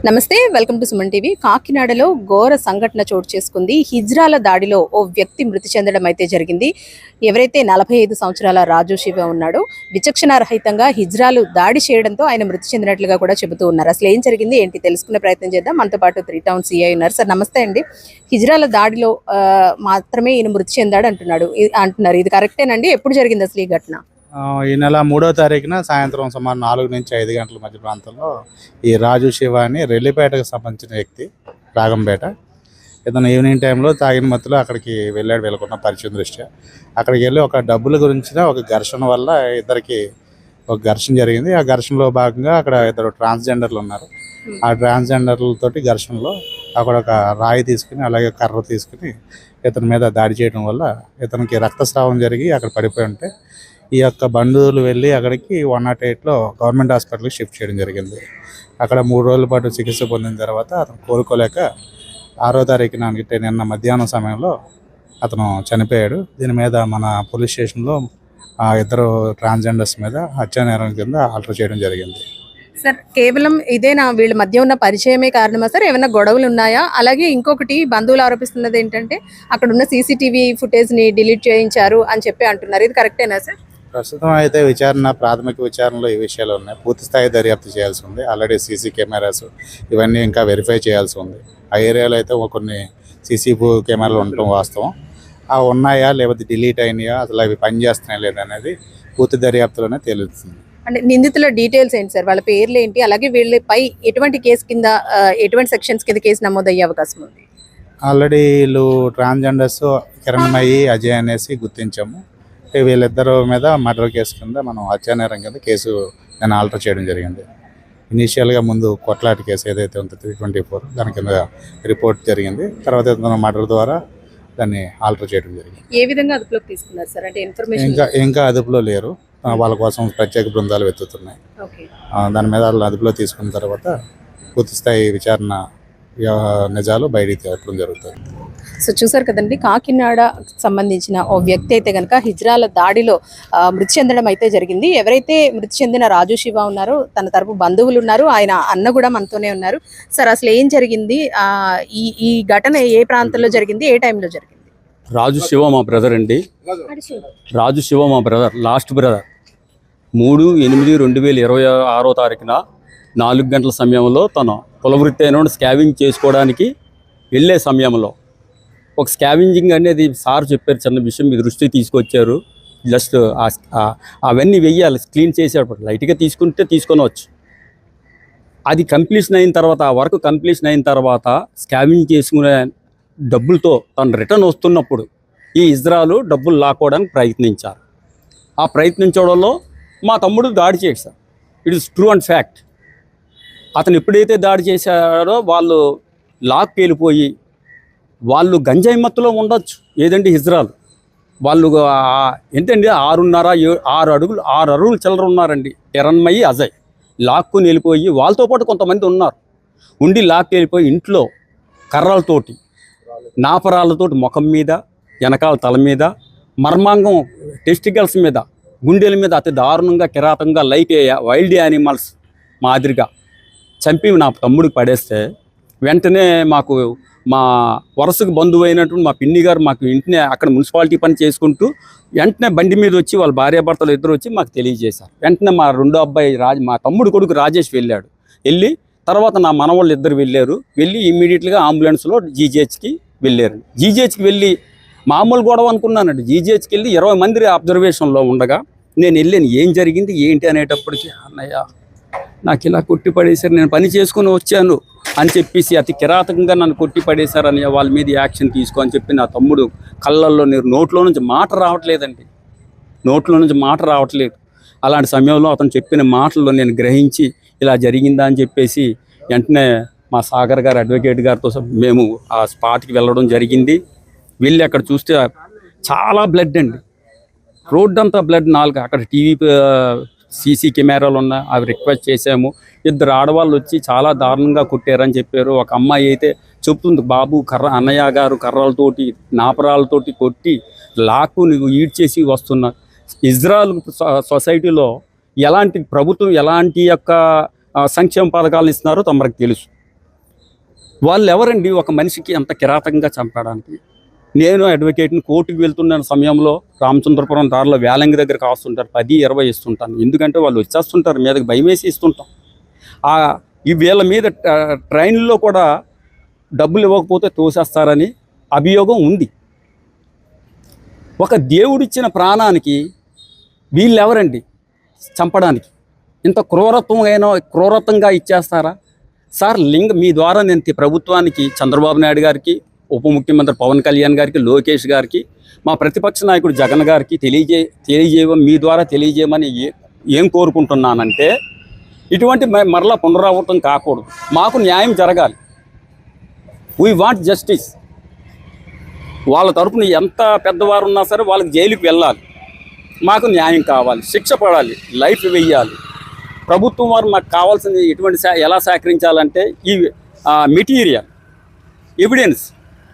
నమస్తే, welcome to Suman TV. కాకినాడలో ఘోర సంఘటన చోటు చేసుకుంది. హిజ్రాల దాడిలో ఓ వ్యక్తి మృతి చెందడం అయితే జరిగింది. ఎవరైతే 45 సంవత్సరాల రాజు శివ ఉన్నాడో విచక్షణారహితంగా హిజ్రాలు దాడి చేయడంతో ఆయన మృతి చెందినట్లుగా కూడా చెబుతూ ఉన్నారు. అసలు ఏం జరిగింది ఏంటి తెలుసుకునే ప్రయత్నం చేద్దాం. మనతో పాటు 3 టౌన్ సిఐ ఉన్నారు. సార్ నమస్తే అండి. హిజ్రాల దాడిలో మాత్రమే ఈయన మృతి చెందాడు అంటున్నారు. ఇది కరెక్టేనండి? ఎప్పుడు జరిగింది అసలు ఈ ఘటన? ఈ నెల 3వ తారీఖున సాయంత్రం సుమారు 4 నుంచి 5 గంటల మధ్య ప్రాంతంలో ఈ రాజు శివ అని రెల్లిపేటకు సంబంధించిన వ్యక్తి, రాగంపేట, ఇతను ఈవినింగ్ టైంలో తాగిన మత్తులో అక్కడికి వెళ్ళకున్న పరిచయం దృష్ట్యా అక్కడికి వెళ్ళి ఒక డబ్బుల గురించిన ఒక ఘర్షణ వల్ల ఇద్దరికి ఒక ఘర్షణ జరిగింది. ఆ ఘర్షణలో భాగంగా అక్కడ ఇద్దరు ట్రాన్స్జెండర్లు ఉన్నారు. ఆ ట్రాన్స్జెండర్లతోటి ఘర్షణలో అక్కడ ఒక రాయి తీసుకుని అలాగే కర్ర తీసుకుని ఇతని మీద దాడి చేయడం వల్ల ఇతనికి రక్తస్రావం జరిగి అక్కడ పడిపోయి ఉంటే ఈ యొక్క బంధువులు వెళ్ళి అక్కడికి 108లో గవర్నమెంట్ హాస్పిటల్కి షిఫ్ట్ చేయడం జరిగింది. అక్కడ 3 రోజుల పాటు చికిత్స పొందిన తర్వాత అతను కోలుకోలేక 6వ తారీఖున నిన్న మధ్యాహ్నం సమయంలో అతను చనిపోయాడు. దీని మీద మన పోలీస్ స్టేషన్లో ఇద్దరు ట్రాన్స్జెండర్స్ మీద హత్యానేరం కింద ఆల్టర్ చేయడం జరిగింది. సార్ కేవలం ఇదేనా వీళ్ళ మధ్య ఉన్న పరిచయమే కారణమా సార్? ఏమైనా గొడవలు ఉన్నాయా? అలాగే ఇంకొకటి బంధువులు ఆరోపిస్తున్నది ఏంటంటే అక్కడ ఉన్న సీసీటీవీ ఫుటేజ్ని డిలీట్ చేయించారు అని చెప్పి అంటున్నారు. ఇది కరెక్టేనా సార్? ప్రస్తుతం అయితే ప్రాథమిక విచారణలో ఈ విషయాలు ఉన్నాయి. పూర్తి స్థాయి దర్యాప్తు చేయాల్సి ఉంది. ఆల్రెడీ సీసీ కెమెరాస్ ఇవన్నీ ఇంకా వెరిఫై చేయాల్సి ఉంది. ఆ ఏరియాలో అయితే కొన్ని సీసీ కెమెరాలు ఉండటం వాస్తవం. అవి ఉన్నాయా లేకపోతే డిలీట్ అయినాయా, అసలు అవి పనిచేస్తున్నాయా లేదనేది పూర్తి దర్యాప్తులోనే తెలుస్తుంది. అంటే నిందితుల డీటెయిల్స్ ఏంటి సార్? వాళ్ళ పేర్లు ఏంటి? అలాగే వీళ్ళపై ఎటువంటి కేసు కింద, ఎటువంటి సెక్షన్స్ కింద కేసు నమోదయ్యే అవకాశం ఉంది? ఆల్రెడీ వీళ్ళు ట్రాన్స్జెండర్స్ కిరణ్మయి, అజయ్ అనేసి గుర్తించాము. వీళ్ళిద్దరు మీద మర్డర్ కేసు కింద మనం హత్యానేరం కింద కేసు నేను ఆల్టర్ చేయడం జరిగింది. ఇనీషియల్గా ముందు కొట్లాట కేసు ఏదైతే ఉందో 324 దాని కింద రిపోర్ట్ జరిగింది. తర్వాత మర్డర్ ద్వారా దాన్ని ఆల్టర్ చేయడం జరిగింది. ఏ విధంగా అదుపులోకి తీసుకున్నారు సార్? అంటే ఇన్ఫర్మేషన్ ఇంకా అదుపులో లేరు. వాళ్ళ కోసం ప్రత్యేక బృందాలు వెతుకుతున్నాయి. దాని మీద వాళ్ళు అదుపులో తీసుకున్న తర్వాత పూర్తి స్థాయి విచారణ నిజాలు బయటికి తేవడం జరుగుతుంది. సో చూసారు కదండి, కాకినాడ సంబంధించిన ఓ వ్యక్తి అయితే కనుక హిజ్రాల దాడిలో మృతి చెందడం అయితే జరిగింది. ఎవరైతే మృతి చెందిన రాజు శివ ఉన్నారో తన తరపు బంధువులు ఉన్నారు, ఆయన అన్న కూడా మనతోనే ఉన్నారు. సార్ అసలు ఏం జరిగింది? ఈ ఘటన ఏ ప్రాంతంలో జరిగింది, ఏ టైంలో జరిగింది? రాజు శివ మా బ్రదర్ అండి. రాజు శివ మా బ్రదర్, లాస్ట్ బ్రదర్. 3/8/2026 తారీఖున 4 గంటల సమయంలో తను కులవృత్తి అయిన స్కావింగ్ చేసుకోవడానికి వెళ్ళే సమయంలో ఒక స్కావింజింగ్ అనేది సార్ చెప్పారు, చిన్న విషయం మీ దృష్టికి తీసుకొచ్చారు. జస్ట్ అవన్నీ వెయ్యాలి, క్లీన్ చేసేటప్పుడు లైట్గా తీసుకొనవచ్చు. అది కంప్లీషన్ అయిన తర్వాత, ఆ వర్క్ కంప్లీషన్ అయిన తర్వాత స్కావింగ్ చేసుకునే డబ్బులతో తను రిటర్న్ వస్తున్నప్పుడు ఈ ఇజ్రాయలు డబ్బులు లాక్కోవడానికి ప్రయత్నించారు. ఆ ప్రయత్నించడంలో మా తమ్ముడు దాడి చేశారు. It is true and fact. అతను ఎప్పుడైతే దాడి చేశాడో వాళ్ళు లాక్కి వెళ్ళిపోయి, వాళ్ళు గంజాయి మత్తులో ఉండొచ్చు ఏదండి హిజ్రాలు. వాళ్ళు ఏంటండి 6 అడుగులు చిల్లర ఉన్నారండి. కిరణ్మయి, అజయ్ లాక్కుని వెళ్ళిపోయి వాళ్ళతో పాటు కొంతమంది ఉన్నారు. ఉండి లాక్కి వెళ్ళిపోయి ఇంట్లో కర్రలతోటి, నాపరాలతోటి ముఖం మీద, వెనకాల తల మీద, మర్మాంగం టెస్టికల్స్ మీద, గుండెల మీద అతి దారుణంగా కిరాతంగా లైక్ వైల్డ్ యానిమల్స్ మాదిరిగా చంపి నా తమ్ముడికి పడేస్తే వెంటనే మాకు మా వరుసకు బంధువు అయినటువంటి మా పిన్ని గారు మాకు ఇంటినే అక్కడ మున్సిపాలిటీ పని చేసుకుంటూ వెంటనే బండి మీద వచ్చి వాళ్ళ భార్యాభర్తలు ఇద్దరు వచ్చి మాకు తెలియజేశారు. వెంటనే మా రెండో అబ్బాయి మా తమ్ముడు కొడుకు రాజేష్ వెళ్ళి తర్వాత నా మనవాళ్ళు ఇద్దరు వెళ్ళి ఇమ్మీడియట్గా అంబులెన్స్లో జీజీహెచ్కి వెళ్ళారు. జీజీహెచ్కి వెళ్ళి మామూలు గొడవ అనుకున్నానండి. జీజీహెచ్కి వెళ్ళి 20 మంది అబ్జర్వేషన్లో ఉండగా నేను వెళ్ళాను. ఏం జరిగింది ఏంటి అనేటప్పటికీ, అన్నయ్య నాకు ఇలా కొట్టి పడేశారు, నేను పని చేసుకుని వచ్చాను అని చెప్పేసి అతి కిరాతకంగా నన్ను కొట్టి పడేశారని వాళ్ళ మీద యాక్షన్ తీసుకో అని చెప్పి నా తమ్ముడు కళ్ళల్లో నోట్లో నుంచి మాట రావట్లేదు. అలాంటి సమయంలో అతను చెప్పిన మాటల్లో నేను గ్రహించి ఇలా జరిగిందా అని చెప్పేసి వెంటనే మా సాగర్ గారు అడ్వకేట్ గారితో మేము ఆ స్పాట్కి వెళ్ళడం జరిగింది. వెళ్ళి అక్కడ చూస్తే చాలా బ్లడ్ అండి, రోడ్డు అంతా బ్లడ్. 4 అక్కడ టీవీ సీసీ కెమెరాలు ఉన్నాయి, అవి రిక్వెస్ట్ చేసాము. 2 ఆడవాళ్ళు వచ్చి చాలా దారుణంగా కొట్టారని చెప్పారు. ఒక అమ్మాయి అయితే చెప్తుంది, బాబు అన్నయ్య గారు కర్రలతోటి, నాపరాలతోటి కొట్టి లాక్కు నువ్వు ఈడ్చేసి వస్తున్నా. ఇజ్రాయెల్ సొసైటీలో ఎలాంటి ప్రభుత్వం ఎలాంటి యొక్క సంక్షేమ పథకాలు ఇస్తున్నారో తమకు తెలుసు. వాళ్ళు ఎవరండి ఒక మనిషికి అంత కిరాతకంగా చంపడానికి? నేను అడ్వకేట్ని కోర్టుకు వెళ్తున్న సమయంలో రామచంద్రపురం దారిలో వేలంగి దగ్గర కాస్తుంటారు, 10-20 ఇస్తుంటాను. ఎందుకంటే వాళ్ళు వచ్చేస్తుంటారు, మీదకి భయం వేసి ఇస్తుంటాం. ఈ వీళ్ళ మీద ట్రైన్లో కూడా డబ్బులు ఇవ్వకపోతే తోసేస్తారని అభియోగం ఉంది. ఒక దేవుడిచ్చిన ప్రాణానికి వీళ్ళెవరండి చంపడానికి? ఇంత క్రూరత్వంగా ఇచ్చేస్తారా సార్? మీ ద్వారా నేను ప్రభుత్వానికి, చంద్రబాబు నాయుడు గారికి, ఉప ముఖ్యమంత్రి పవన్ కళ్యాణ్ గారికి, లోకేష్ గారికి, మా ప్రతిపక్ష నాయకుడు జగన్ గారికి మీ ద్వారా తెలియజేయమని ఏం కోరుకుంటున్నానంటే, ఇటువంటి మరలా పునరావృతం కాకూడదు. మాకు న్యాయం జరగాలి. We want justice. వాళ్ళ తరపున ఎంత పెద్దవారు ఉన్నా సరే వాళ్ళకి జైలుకి వెళ్ళాలి. మాకు న్యాయం కావాలి, శిక్ష పడాలి, లైఫ్ వెయ్యాలి. ప్రభుత్వం వారు మాకు కావాల్సింది ఎలా సేకరించాలంటే ఈ మెటీరియల్ ఎవిడెన్స్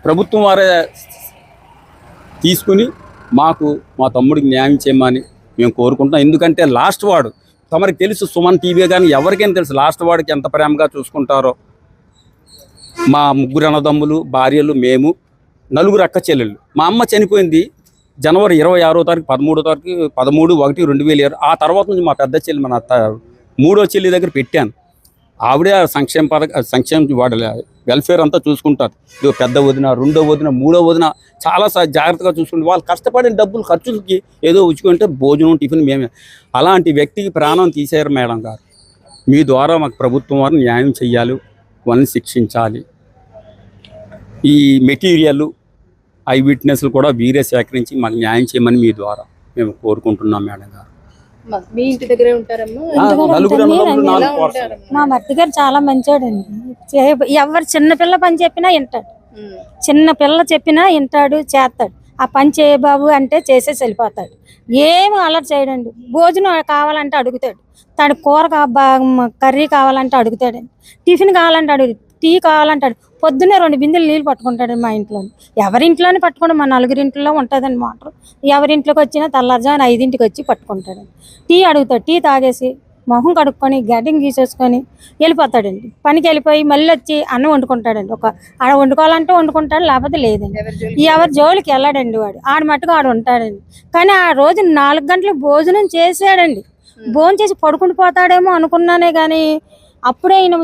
ప్రభుత్వం వారే తీసుకుని మాకు మా తమ్ముడికి న్యాయం చేయమని మేము కోరుకుంటున్నాం. ఎందుకంటే లాస్ట్ వాడు తమరికి తెలుసు, సుమన్ టీవీ కానీ ఎవరికైనా తెలుసు లాస్ట్ వాడికి ఎంత ప్రేమగా చూసుకుంటారో. మా 3 అన్నదమ్ములు, భార్యలు, మేము 4 అక్క చెల్లెళ్ళు. మా అమ్మ చనిపోయింది జనవరి 26వ తారీఖు, 13/1/2007. ఆ తర్వాత నుంచి మా పెద్ద చెల్లి, మన 3వ చెల్లి దగ్గర పెట్టాను. ఆవిడే సంక్షేమ వాడు వెల్ఫేర్ అంతా చూసుకుంటారు. పెద్ద వదిన, 2వ వదిన, 3వ వదిన చాలా జాగ్రత్తగా చూసుకుంటారు. వాళ్ళు పడిన డబ్బులు ఖర్చులకి ఏదో ఉచ్చుకుంటే భోజనం, టిఫిన్ మేమే. అలాంటి వ్యక్తికి ప్రాణం తీసేయారు మేడం గారు. మీ ద్వారా మాకు ప్రభుత్వం వారు న్యాయం చెయ్యాలి, వాళ్ళని శిక్షించాలి. ఈ మెటీరియల్ ఐ విట్నెస్లు కూడా వీరే సేకరించి మాకు న్యాయం చేయమని మీ ద్వారా మేము కోరుకుంటున్నాం మేడం గారు. మీ ఇంటి దగ్గరే ఉంటారమ్మా? మా మర్ది గారు చాలా మంచోడండి. ఎవరు చిన్నపిల్ల పని చెప్పినా వింటాడు, చిన్న పిల్ల చెప్పినా వింటాడు, చేస్తాడు. ఆ పని చేయ బాబు అంటే చేసేసి వెళ్ళిపోతాడు. ఏమి అలర్ట్ చేయడండి. భోజనం కావాలంటే అడుగుతాడు, తను కూర కర్రీ కావాలంటే అడుగుతాడండి, టిఫిన్ కావాలంటే అడుగుతాడు, టీ కావాలంటాడు. పొద్దున్నే 2 బిందెలు నీళ్ళు పట్టుకుంటాడు మా ఇంట్లో. ఎవరింట్లోనే పట్టుకోండి, మా 4 ఇంట్లో ఉంటుందండి మోటార్. ఎవరింట్లోకి వచ్చినా తెల్లారుజామున 5ంటికి వచ్చి పట్టుకుంటాడండి. టీ అడుగుతాడు, టీ తాగేసి మొహం కడుక్కొని గడ్డింగ్ గీసేసుకొని వెళ్ళిపోతాడండి. పనికి వెళ్ళిపోయి మళ్ళీ వచ్చి అన్నం వండుకుంటాడండి. ఆడ వండుకోవాలంటే వండుకుంటాడు, లేకపోతే లేదండి. ఎవరి జోలికి వెళ్ళాడండి వాడు. మట్టుకు ఆడు ఉంటాడండి. కానీ ఆ రోజు 4 గంటలు భోజనం చేసాడండి. భోజనం చేసి పడుకుంటూ పోతాడేమో అనుకున్నానే కానీ అప్పుడే ఈయన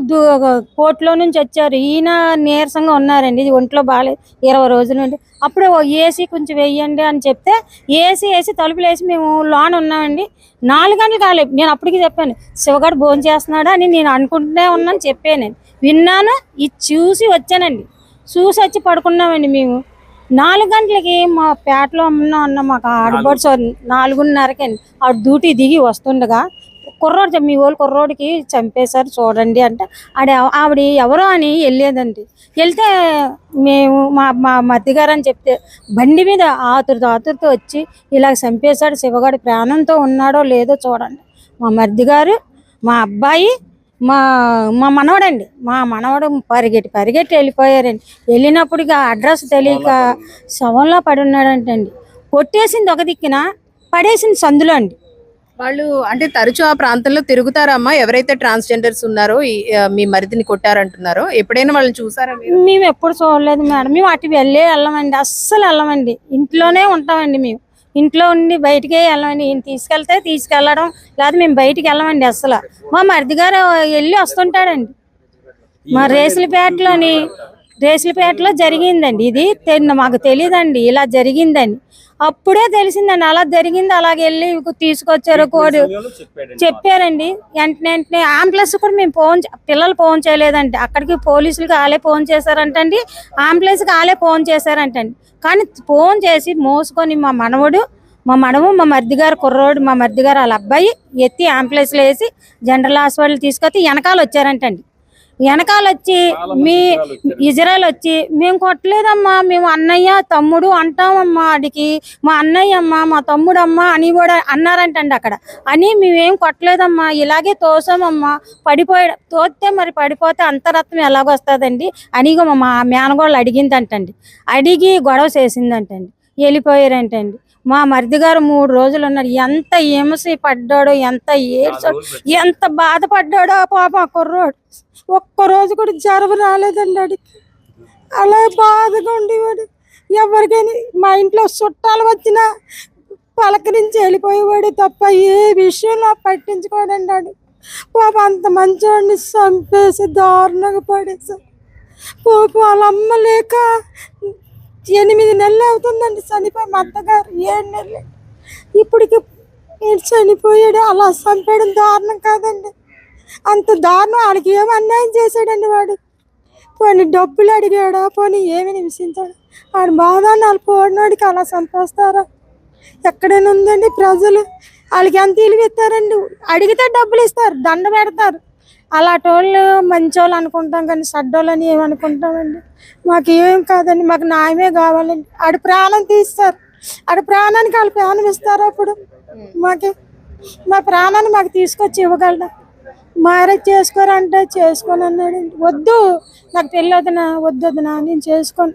కోర్టులో నుంచి వచ్చారు. ఈయన నీరసంగా ఉన్నారండి, ఇది ఒంట్లో బాగాలేదు 20 రోజుల నుండి. అప్పుడే ఏసీ కొంచెం వేయండి అని చెప్తే ఏసీ వేసి తలుపులు వేసి మేము లోన్ ఉన్నామండి. 4 గంటలు కాలేదు. నేను అప్పటికి చెప్పాను, శివగాడు భోజనం చేస్తున్నాడా అని నేను అనుకుంటూనే ఉన్నాను, చెప్పాను, విన్నాను. ఇది చూసి వచ్చానండి. చూసి వచ్చి పడుకున్నామండి మేము. 4 గంటలకి మా పేటలో ఉన్న మాకు ఆడబడ్స్ 4:30కి అండి ఆవిడ డ్యూటీ దిగి వస్తుండగా కుర్రోడు, మీ వాళ్ళు కుర్రోడికి చంపేశారు చూడండి అంటే ఆవిడ ఎవరో అని వెళ్ళేదండి. వెళ్తే మేము మా మధ్యగారు అని చెప్తే బండి మీద ఆతురతో వచ్చి ఇలా చంపేశాడు, శివగాడి ప్రాణంతో ఉన్నాడో లేదో చూడండి. మా మధ్యగారు, మా అబ్బాయి, మా మనవడండి, మా మనవడు పరిగెట్టి వెళ్ళిపోయారండి. వెళ్ళినప్పుడు అడ్రస్ తెలియక శవంలో పడి ఉన్నాడంటండి. కొట్టేసింది ఒక దిక్కున, పడేసింది సందులో అండి. వాళ్ళు అంటే తరచూ ఆ ప్రాంతంలో తిరుగుతారమ్మా? ఎవరైతే ట్రాన్స్జెండర్స్ ఉన్నారో మీ మరిదిని కొట్టారంటున్నారో ఎప్పుడైనా వాళ్ళని చూసారా? మేము ఎప్పుడు చూడలేదు మేడం. మేము అటు వెళ్ళమండి, అస్సలు వెళ్ళమండి. ఇంట్లోనే ఉంటామండి. మేము ఇంట్లో ఉండి బయటికే వెళ్ళమండి. ఈయన తీసుకెళ్ళడం లేదా మేము బయటికి వెళ్ళమండి అస్సలు. మా మరిది గారు వెళ్ళి వస్తుంటాడండి. మా రేసులపేటలో జరిగిందండి ఇది. మాకు తెలియదండి ఇలా జరిగిందని. అప్పుడే తెలిసిందండి అలా జరిగింది. అలాగే వెళ్ళి తీసుకొచ్చారు, కోడి చెప్పారండి. వెంటనే అంబులెన్స్ కూడా మేము పిల్లలు ఫోన్ చేయలేదండి. అక్కడికి పోలీసులకి వాళ్ళే ఫోన్ చేశారంటండి, అంబులెన్స్కి వాళ్ళే ఫోన్ చేశారంటండి. కానీ ఫోన్ చేసి మోసుకొని మా మనవడు, మా మరిది గారు కుర్రోడు, మా మరిది గారు వాళ్ళ అబ్బాయి ఎత్తి అంబులెన్స్లో వేసి జనరల్ హాస్పిటల్ తీసుకొచ్చి వెనకాల వచ్చారంటండి. వెనకాల వచ్చి ఇజ్రాయల్ వచ్చి మేము కొట్టలేదమ్మా, మేము అన్నయ్య తమ్ముడు అంటామమ్మా, అడిగి మా అన్నయ్య అమ్మ, మా తమ్ముడు అమ్మ అని కూడా అన్నారంటండి. అక్కడ అని మేమేం కొట్టలేదమ్మా, ఇలాగే తోసామమ్మా, తోస్తే మరి పడిపోతే అంతరత్నం ఎలాగొస్తుందండి అని మా మేనగోళ్ళు అడిగిందంటండి. అడిగి గొడవ చేసిందంటండి. వెళ్ళిపోయారంటండి. మా మరిది గారు 3 రోజులు ఉన్నారు. ఎంత హింస పడ్డాడో, ఎంత ఏడ్చాడో, ఎంత బాధపడ్డాడో పాప ఆ కుర్రోడు. ఒక్క రోజు కూడా జ్వరం రాలేదండి అడిగి. అలా బాధగా ఉండేవాడు. ఎవరికైనా మా ఇంట్లో చుట్టాలు వచ్చినా పలకరించి వెళ్ళిపోయేవాడు తప్ప ఏ విషయంలో పట్టించుకోడండి వాడు. పాప అంత మంచివాడిని చంపేసి దారుణంగా పడేసారు. పాప వాళ్ళ అమ్మ లేక 8 నెలలు అవుతుందండి చనిపోయి. మా అత్తగారు 7 నెలలు. ఇప్పటికి చనిపోయాడు. అలా చంపేయడం దారుణం కాదండి. అంత దారుణం. వాళ్ళకి ఏమి అన్యాయం చేశాడండి వాడు. పోనీ డబ్బులు అడిగాడా, పోనీ ఏమి హింసించాడు. వాడి బాధ వాళ్ళు పోడినోడికి అలా చంపేస్తారా? ఎక్కడైనా ఉందండి? ప్రజలు వాళ్ళకి ఎంత విలువ ఇస్తారండి. అడిగితే డబ్బులు ఇస్తారు, దండ పెడతారు. అలాంటి వాళ్ళు మంచోళ్ళు అనుకుంటాం కానీ చెడ్డోళ్ళని ఏమనుకుంటామండి. మాకు ఏం కాదండి, మాకు న్యాయమే కావాలండి. ఆడి ప్రాణం తీస్తారు. ఆడి ప్రాణానికి వాళ్ళు ప్రాణం ఇస్తారు. అప్పుడు మా ప్రాణాన్ని మాకు తీసుకొచ్చి ఇవ్వగలరా? మ్యారేజ్ చేసుకోరంటే చేసుకోను అన్నాడండి. వద్దు, నాకు పెళ్ళి వదినా, వద్దొద్దునా, నేను చేసుకోను,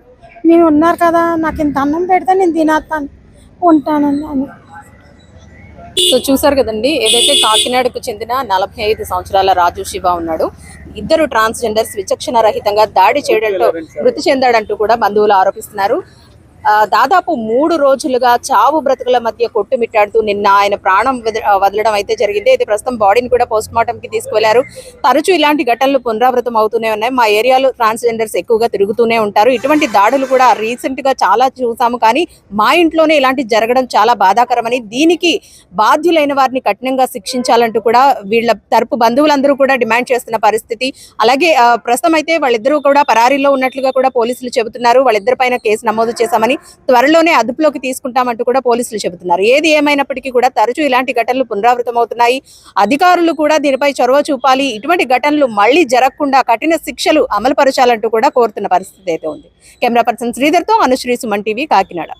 మేము ఉన్నారు కదా, నాకు ఇంత అన్నం పెడితే నేను తినేస్తాను, ఉంటానండి అని. సో చూసారు కదండి, ఏదైతే కాకినాడకు చెందిన 45 సంవత్సరాల రాజు శివ ఉన్నాడు. ఇద్దరు ట్రాన్స్జెండర్స్ విచక్షణ రహితంగా దాడి చేయడంతో మృతి చెందాడంటూ కూడా బంధువులు ఆరోపిస్తున్నారు. దాదాపు 3 రోజులుగా చావు బ్రతుకుల మధ్య కొట్టుమిట్టాడుతూ నిన్న ఆయన ప్రాణం వదలడం అయితే జరిగింది. అయితే ప్రస్తుతం బాడీని కూడా పోస్ట్ మార్టం కి తీసుకువెళ్లారు. తరచూ ఇలాంటి ఘటనలు పునరావృతం అవుతూనే ఉన్నాయి. మా ఏరియాలో ట్రాన్స్జెండర్స్ ఎక్కువగా తిరుగుతూనే ఉంటారు. ఇటువంటి దాడులు కూడా రీసెంట్ గా చాలా చూసాము, కానీ మా ఇంట్లోనే ఇలాంటి జరగడం చాలా బాధాకరమని, దీనికి బాధ్యులైన వారిని కఠినంగా శిక్షించాలంటూ కూడా వీళ్ళ తరపు బంధువులందరూ కూడా డిమాండ్ చేస్తున్న పరిస్థితి. అలాగే ప్రస్తుతం అయితే వాళ్ళిద్దరూ కూడా పరారీలో ఉన్నట్లుగా కూడా పోలీసులు చెబుతున్నారు. వాళ్ళిద్దరి పైన కేసు నమోదు చేశామని, త్వరలోనే అదుపులోకి తీసుకుంటామంటూ కూడా పోలీసులు చెబుతున్నారు. ఏది ఏమైనప్పటికీ కూడా తరచూ ఇలాంటి ఘటనలు పునరావృతం అవుతున్నాయి. అధికారులు కూడా దీనిపై చొరవ చూపాలి. ఇటువంటి ఘటనలు మళ్లీ జరగకుండా కఠిన శిక్షలు అమలు పరచాలంటూ కూడా కోరుతున్న పరిస్థితి అయితే ఉంది. కెమెరా పర్సన్ శ్రీధర్తో అనుశ్రీ, సుమన్ టీవీ, కాకినాడ.